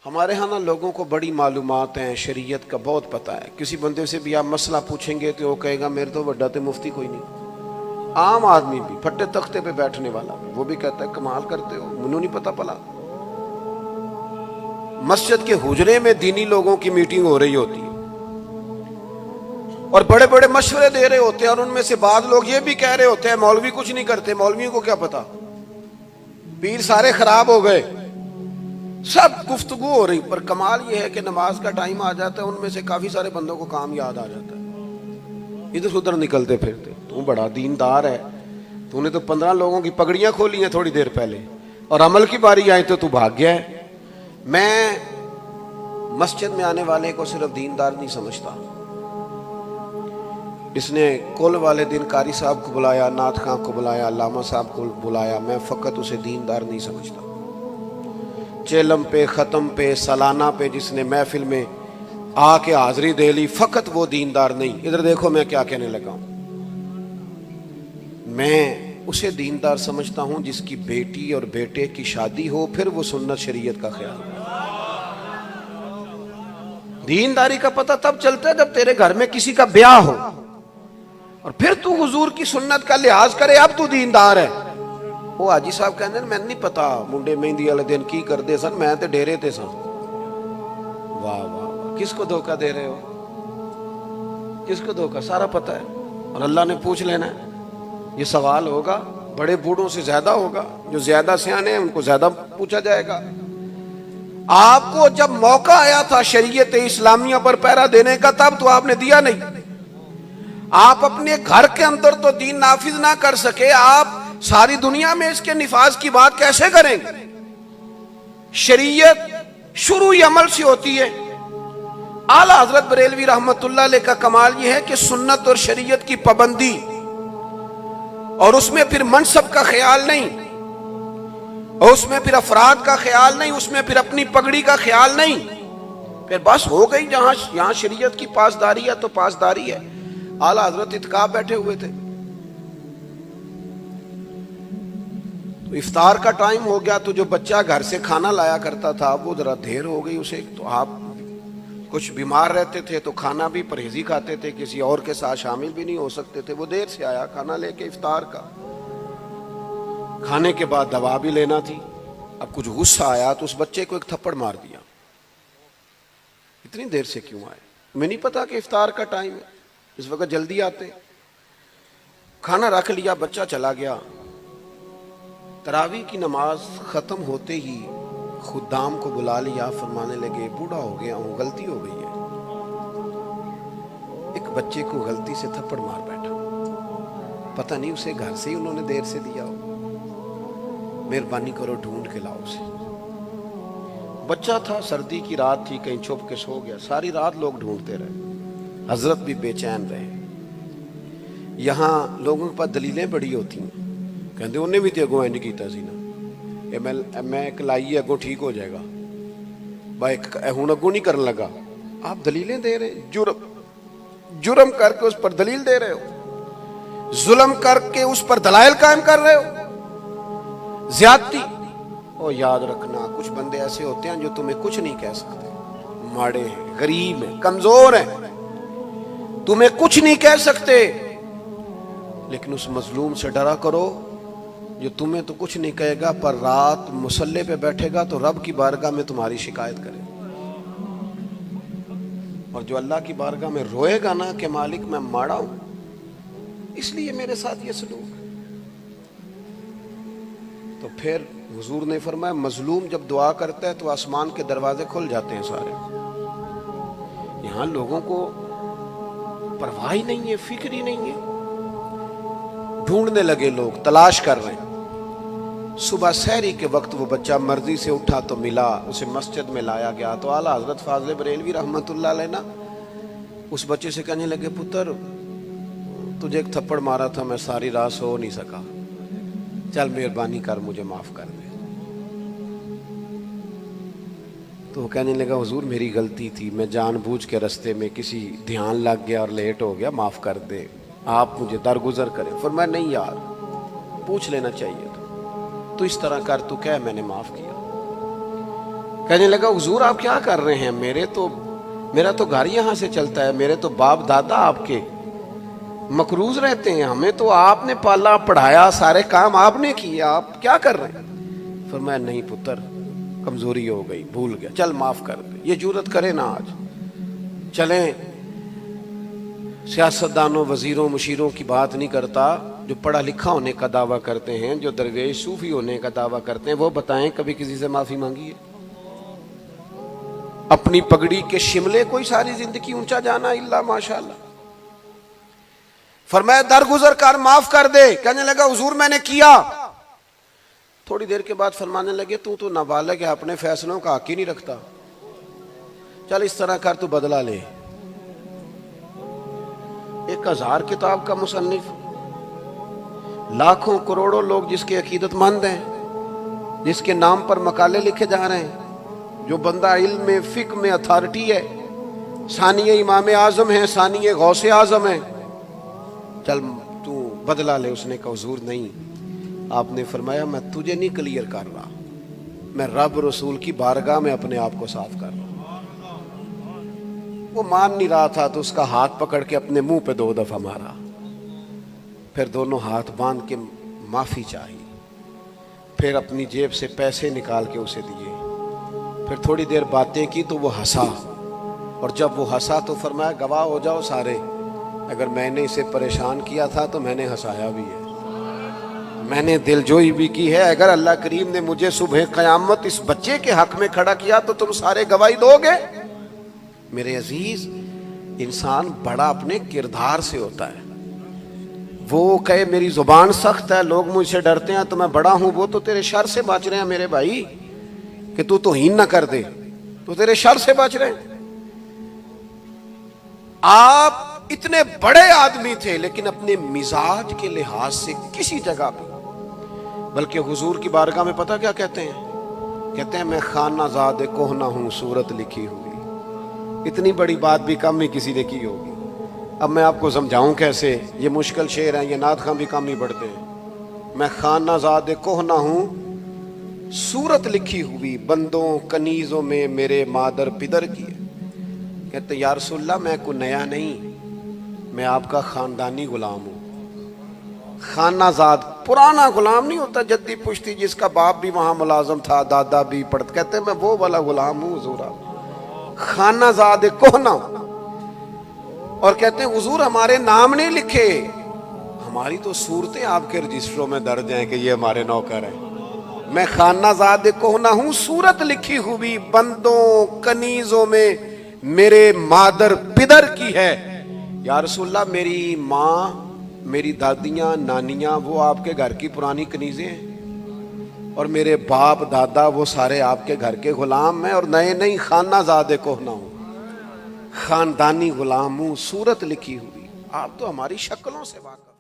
ہمارے ہاں نا لوگوں کو بڑی معلومات ہیں، شریعت کا بہت پتہ ہے. کسی بندے سے بھی آپ مسئلہ پوچھیں گے تو وہ کہے گا میرے تو بڑا تے مفتی کوئی نہیں. عام آدمی بھی، پھٹے تختے پہ بیٹھنے والا بھی، وہ بھی کہتا ہے کمال کرتے ہو، منوں نہیں پتہ پلا. مسجد کے حجرے میں دینی لوگوں کی میٹنگ ہو رہی ہوتی ہے اور بڑے بڑے مشورے دے رہے ہوتے ہیں، اور ان میں سے بعض لوگ یہ بھی کہہ رہے ہوتے ہیں مولوی کچھ نہیں کرتے، مولویوں کو کیا پتا، پیر سارے خراب ہو گئے. سب گفتگو ہو رہی، پر کمال یہ ہے کہ نماز کا ٹائم آ جاتا ہے، ان میں سے کافی سارے بندوں کو کام یاد آ جاتا ہے، ادھر ادھر نکلتے پھرتے. تو بڑا دیندار ہے، تو نے تو 15 لوگوں کی پگڑیاں کھولی ہیں تھوڑی دیر پہلے، اور عمل کی باری آئی تو بھاگ گیا ہے. میں مسجد میں آنے والے کو صرف دیندار نہیں سمجھتا. اس نے کل والے دن قاری صاحب کو بلایا، نعت خواں کو بلایا، علامہ صاحب کو بلایا، میں فقط اسے دیندار نہیں سمجھتا. چیلم پہ، ختم پہ، سالانہ پہ جس نے محفل میں آ کے حاضری دے لی، فقط وہ دیندار نہیں. ادھر دیکھو میں کیا کہنے لگا ہوں. میں اسے دیندار سمجھتا ہوں جس کی بیٹی اور بیٹے کی شادی ہو، پھر وہ سنت شریعت کا خیال. دینداری کا پتہ تب چلتا ہے جب تیرے گھر میں کسی کا بیاہ ہو، اور پھر تو حضور کی سنت کا لحاظ کرے، اب تو دیندار ہے. وہ حاجی صاحب کہنے میں نہیں پتا منڈے مہندی والے دن کی کرتے سن، میں تے ڈیرے تے سن. واہ واہ واہ، کس کو دھوکہ دے رہے ہو؟ کس کو دھوکہ؟ سارا پتہ ہے، اور اللہ نے پوچھ لینا ہے. یہ سوال ہوگا، بڑے بوڑھوں سے زیادہ ہوگا، جو زیادہ سیانے ہیں ان کو زیادہ پوچھا جائے گا. آپ کو جب موقع آیا تھا شریعت اسلامیہ پر پہرا دینے کا، تب تو آپ نے دیا نہیں. آپ اپنے گھر کے اندر تو دین نافذ نہ کر سکے، آپ ساری دنیا میں اس کے نفاذ کی بات کیسے کریں گے؟ شریعت شروع عمل سے ہوتی ہے. اعلیٰ حضرت بریلوی رحمت اللہ علیہ کا کمال یہ ہے کہ سنت اور شریعت کی پابندی، اور اس میں پھر منصب کا خیال نہیں، اور اس میں پھر افراد کا خیال نہیں، اس میں پھر اپنی پگڑی کا خیال نہیں. پھر بس ہو گئی، جہاں یہاں شریعت کی پاسداری ہے تو پاسداری ہے. اعلیٰ حضرت اتقاء بیٹھے ہوئے تھے، تو افطار کا ٹائم ہو گیا، تو جو بچہ گھر سے کھانا لایا کرتا تھا وہ ذرا دیر ہو گئی اسے. تو آپ کچھ بیمار رہتے تھے تو کھانا بھی پرہیزی کھاتے تھے، کسی اور کے ساتھ شامل بھی نہیں ہو سکتے تھے. وہ دیر سے آیا کھانا لے کے افطار کا، کھانے کے بعد دوا بھی لینا تھی. اب کچھ غصہ آیا تو اس بچے کو ایک تھپڑ مار دیا. اتنی دیر سے کیوں آئے؟ میں نہیں پتا کہ افطار کا ٹائم ہے، اس وقت جلدی آتے. کھانا رکھ لیا، بچہ چلا گیا. تراویح کی نماز ختم ہوتے ہی خدام کو بلا لیا، فرمانے لگے بوڑھا ہو گیا ہوں، غلطی ہو گئی ہے. ایک بچے کو غلطی سے تھپڑ مار بیٹھا، پتہ نہیں اسے گھر سے ہی انہوں نے دیر سے دیا ہو. مہربانی کرو ڈھونڈ کے لاؤ اسے. بچہ تھا، سردی کی رات تھی، کہیں چھپ کے سو گیا. ساری رات لوگ ڈھونڈتے رہے، حضرت بھی بے چین رہے. یہاں لوگوں کے پاس دلیلیں بڑی ہوتی ہیں، کہتے انہیں بھی تو اگوں انج کیتا سی نا، میں ایک لائی اگوں ٹھیک ہو جائے گا، بھائی ہوں اگوں نہیں کرن لگا. آپ دلیلیں دے رہے، جرم کر کے اس پر دلیل دے رہے ہو، ظلم کر کے اس پر دلائل قائم کر رہے ہو، زیادتی. اور یاد رکھنا کچھ بندے ایسے ہوتے ہیں جو تمہیں کچھ نہیں کہہ سکتے، ماڑے ہیں، غریب ہیں، کمزور ہیں، تمہیں کچھ نہیں کہہ سکتے، لیکن اس مظلوم سے ڈرا کرو جو تمہیں تو کچھ نہیں کہے گا، پر رات مصلے پہ بیٹھے گا تو رب کی بارگاہ میں تمہاری شکایت کرے. اور جو اللہ کی بارگاہ میں روئے گا نا کہ مالک میں ماڑا ہوں، اس لیے میرے ساتھ یہ سلوک. تو پھر حضور نے فرمایا مظلوم جب دعا کرتا ہے تو آسمان کے دروازے کھل جاتے ہیں سارے. یہاں لوگوں کو پرواہ ہی نہیں ہے، فکر ہی نہیں ہے. ڈھونڈنے لگے لوگ، تلاش کر رہے ہیں. صبح سحری کے وقت وہ بچہ مرضی سے اٹھا تو ملا، اسے مسجد میں لایا گیا. تو اعلیٰ حضرت فاضل بریلوی رحمت اللہ علیہ نا اس بچے سے کہنے لگے پتر تجھے ایک تھپڑ مارا تھا، میں ساری رات سو نہیں سکا، چل مہربانی کر مجھے معاف کر دے. تو وہ کہنے لگا حضور میری غلطی تھی، میں جان بوجھ کے رستے میں کسی دھیان لگ گیا اور لیٹ ہو گیا، معاف کر دے، آپ مجھے درگزر کریں. فرمایا نہیں یار، پوچھ لینا چاہیے تھا، تو اس طرح کر، تو کہہ میں نے معاف کیا. کہنے لگا حضور آپ کیا کر رہے ہیں؟ میرا تو گھر یہاں سے چلتا ہے، میرے تو باپ دادا آپ کے مقروض رہتے ہیں، ہمیں تو آپ نے پالا پڑھایا، سارے کام آپ نے کیا، آپ کیا کر رہے ہیں؟ فرمایا نہیں پتر، کمزوری ہو گئی، بھول گیا، چل معاف کر دے۔ یہ جرات کرے نا آج۔ چلیں، سیاستدانوں، وزیروں، مشیروں کی بات نہیں کرتا، جو پڑھا لکھا ہونے کا دعویٰ کرتے ہیں، جو درویش صوفی ہونے کا دعویٰ کرتے ہیں، وہ بتائیں کبھی کسی سے معافی مانگی ہے؟ اپنی پگڑی کے شملے کوئی ساری زندگی اونچا جانا الا ماشاءاللہ۔ فرمایا درگزر کر، معاف کر دے۔ کہنے لگا حضور میں نے کیا۔ تھوڑی دیر کے بعد فرمانے لگے تو نابالغ ہے، اپنے فیصلوں کا حق ہی نہیں رکھتا، چل اس طرح کر، تو بدلہ لے۔ 1000 کتاب کا مصنف، لاکھوں کروڑوں لوگ جس کے عقیدت مند ہیں، جس کے نام پر مقالے لکھے جا رہے ہیں، جو بندہ علم میں، فقہ میں اتھارٹی ہے، ثانیہ امام اعظم ہے، ثانیہ غوث اعظم ہے، چل تو بدلہ لے۔ اس نے کہا حضور نہیں۔ آپ نے فرمایا میں تجھے نہیں کلیئر کر رہا، میں رب رسول کی بارگاہ میں اپنے آپ کو صاف کر رہا ہوں۔ وہ مان نہیں رہا تھا تو اس کا ہاتھ پکڑ کے اپنے منہ پہ 2 دفعہ مارا، پھر دونوں ہاتھ باندھ کے معافی چاہی، پھر اپنی جیب سے پیسے نکال کے اسے دیے، پھر تھوڑی دیر باتیں کی تو وہ ہنسا، اور جب وہ ہنسا تو فرمایا گواہ ہو جاؤ سارے، اگر میں نے اسے پریشان کیا تھا تو میں نے ہنسایا بھی ہے، میں نے دل جوئی بھی کی ہے، اگر اللہ کریم نے مجھے صبح قیامت اس بچے کے حق میں کھڑا کیا تو تم سارے گواہی دو گے۔ میرے عزیز، انسان بڑا اپنے کردار سے ہوتا ہے۔ وہ کہے میری زبان سخت ہے، لوگ مجھ سے ڈرتے ہیں تو میں بڑا ہوں، وہ تو تیرے شر سے بچ رہے ہیں میرے بھائی، کہ تو توہین نہ کر دے، تو تیرے شر سے بچ رہے ہیں۔ آپ اتنے بڑے آدمی تھے لیکن اپنے مزاج کے لحاظ سے کسی جگہ پہ، بلکہ حضور کی بارگاہ میں پتہ کیا کہتے ہیں؟ کہتے ہیں میں خانہ زاد کہنہ ہوں، صورت لکھی ہوئی۔ اتنی بڑی بات بھی کم ہی کسی نے کی ہوگی۔ اب میں آپ کو سمجھاؤں کیسے، یہ مشکل شعر ہیں، یہ نعت خواں بھی کم ہی پڑھتے ہیں۔ میں خانہ زاد کہنہ ہوں، صورت لکھی ہوئی، بندوں کنیزوں میں میرے مادر پدر کی ہے۔ کہتے یا رسول اللہ میں کوئی نیا نہیں، میں آپ کا خاندانی غلام ہوں۔ خانہ زاد پرانا غلام نہیں ہوتا، جدی پشتی جس کا باپ بھی وہاں ملازم تھا، دادا بھی پڑھتا، کہتے ہیں میں وہ والا غلام ہوں حضور، آپ خانہ زاد کہنہ ہوں۔ اور کہتے ہیں حضور ہمارے نام نہیں لکھے، ہماری تو صورتیں آپ کے رجسٹروں میں درج ہیں کہ یہ ہمارے نوکر ہیں۔ میں خانہ زاد کہنہ ہوں، صورت لکھی ہوئی، بندوں کنیزوں میں میرے مادر پدر کی ہے۔ یا رسول اللہ میری ماں، میری دادیاں، نانیاں وہ آپ کے گھر کی پرانی کنیزیں ہیں، اور میرے باپ دادا وہ سارے آپ کے گھر کے غلام ہیں، اور نئے نہیں خانہ زاد کہنہ ہوں، خاندانی غلام ہوں، صورت لکھی ہوئی۔ آپ تو ہماری شکلوں سے واقف